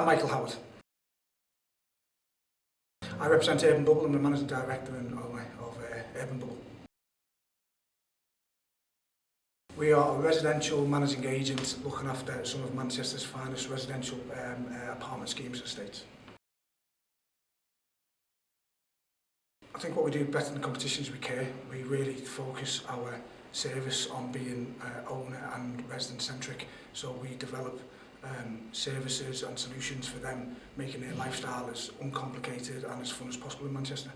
Michael Howard. I represent Urban Bubble. I'm the Managing Director of Urban Bubble. We are a residential managing agent looking after some of Manchester's finest residential apartment schemes and estates. I think what we do better than competition is we care. We really focus our service on being owner and resident centric, so we develop services and solutions for them, making their lifestyle as uncomplicated and as fun as possible in Manchester.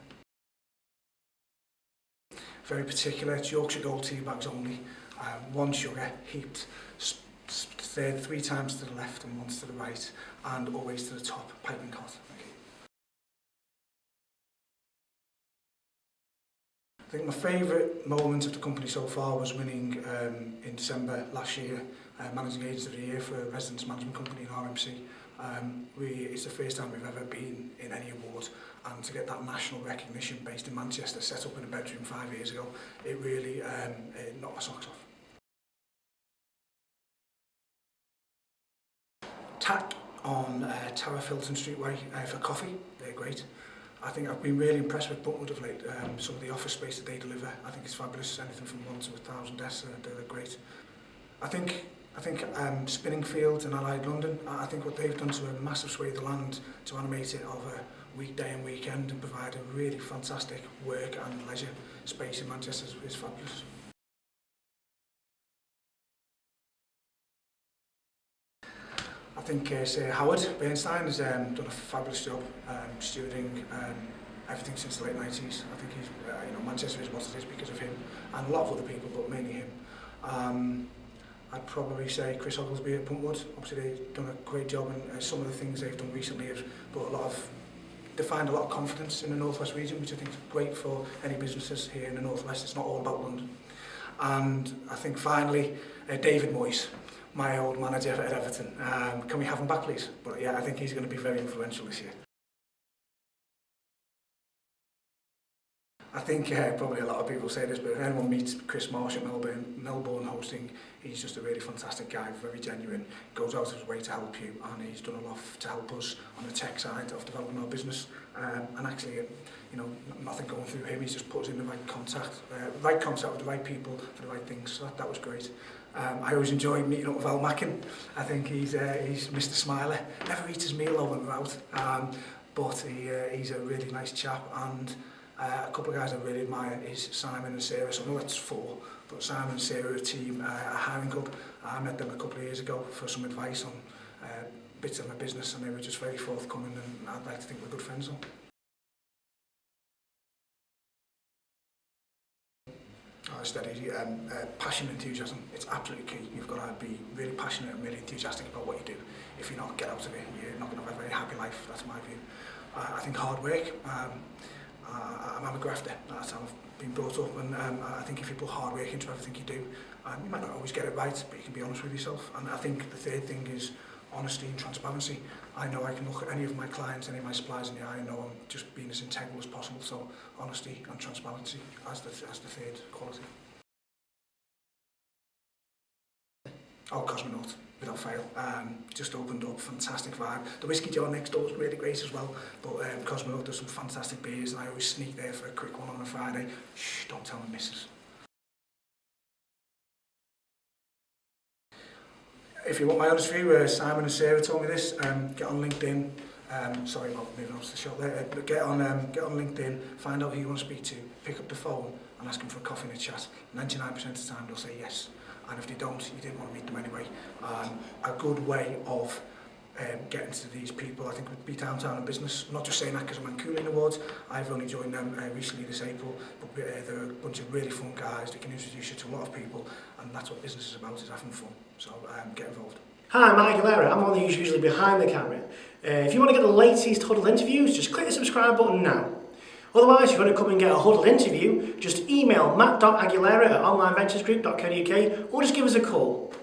Very particular, it's Yorkshire Gold tea bags only, 1 sugar, heaped, stirred 3 times to the left and once to the right, and always to the top, piping hot. I think my favourite moment of the company so far was winning in December last year Managing Agent of the Year for a residence management company in RMC. It's the first time we've ever been in any award, and to get that national recognition based in Manchester, set up in a bedroom 5 years ago, it really knocked my socks off. TAC on Tower Filton Streetway for coffee, they're great. I think I've been really impressed with Buntwood of late. Some of the office space that they deliver, I think it's fabulous. Anything from 1 to 1,000 desks, they're great. I think Spinningfields and Allied London, I think what they've done to a massive swathe of the land to animate it over weekday and weekend and provide a really fantastic work and leisure space in Manchester is fabulous. I think Sir Howard Bernstein has done a fabulous job stewarding everything since the late 90s. I think he's, Manchester is what it is because of him and a lot of other people, but mainly him. I'd probably say Chris Oglesby at Buntwood. Obviously they've done a great job, and some of the things they've done recently have defined a lot of confidence in the North West region, which I think is great for any businesses here in the North West. It's not all about London. And I think finally, David Moyes, my old manager at Everton. Can we have him back, please? But yeah, I think he's going to be very influential this year. I think probably a lot of people say this, but if anyone meets Chris Marsh at Melbourne hosting, he's just a really fantastic guy, very genuine, goes out of his way to help you, and he's done a lot to help us on the tech side of developing our business. And actually, nothing going through him, he's just put us in the right contact with the right people for the right things, so that was great. I always enjoyed meeting up with Al Mackin. I think he's Mr. Smiler, never eats his meal over and out, but he's a really nice chap. And a couple of guys I really admire is Simon and Sarah. So I know that's 4, but Simon and Sarah are a team at Hiring Club. I met them a couple of years ago for some advice on bits of my business, and they were just very forthcoming, and I'd like to think we're good friends now. Steady passion and enthusiasm. It's absolutely key. You've got to be really passionate and really enthusiastic about what you do. If you're not, get out of it. You're not going to have a very happy life. That's my view. I think hard work. I'm a grafter. That's how I've been brought up, and I think if you put hard work into everything you do, you might not always get it right, but you can be honest with yourself. And I think the third thing is honesty and transparency. I know I can look at any of my clients, any of my suppliers in the eye, and know I'm just being as integral as possible. So honesty and transparency as the third quality. Oh, Cosmonaut, without fail. Just opened up, fantastic vibe. The Whiskey Jar next door was really great as well, but Cosmonaut does some fantastic beers, and I always sneak there for a quick one on a Friday. Shh, don't tell the missus. If you want my honest view, Simon and Sarah told me this, get on LinkedIn. Sorry about moving on to the shot there, but get on LinkedIn, find out who you want to speak to, pick up the phone and ask them for a coffee and a chat. 99% of the time they'll say yes. And if they don't, you didn't want to meet them anyway. A good way of getting to these people, I think, would be Downtown and Business. I'm not just saying that because I'm on Cooling Awards. I've only joined them recently this April, but they're a bunch of really fun guys that can introduce you to a lot of people, and that's what business is about, is having fun. So get involved. Hi, I'm Matt Aguilera. I'm one who's usually behind the camera. If you want to get the latest Huddled interviews, just click the subscribe button now. Otherwise, if you want to come and get a Huddled interview, just email matt.aguilera@onlineventuresgroup.co.uk or just give us a call.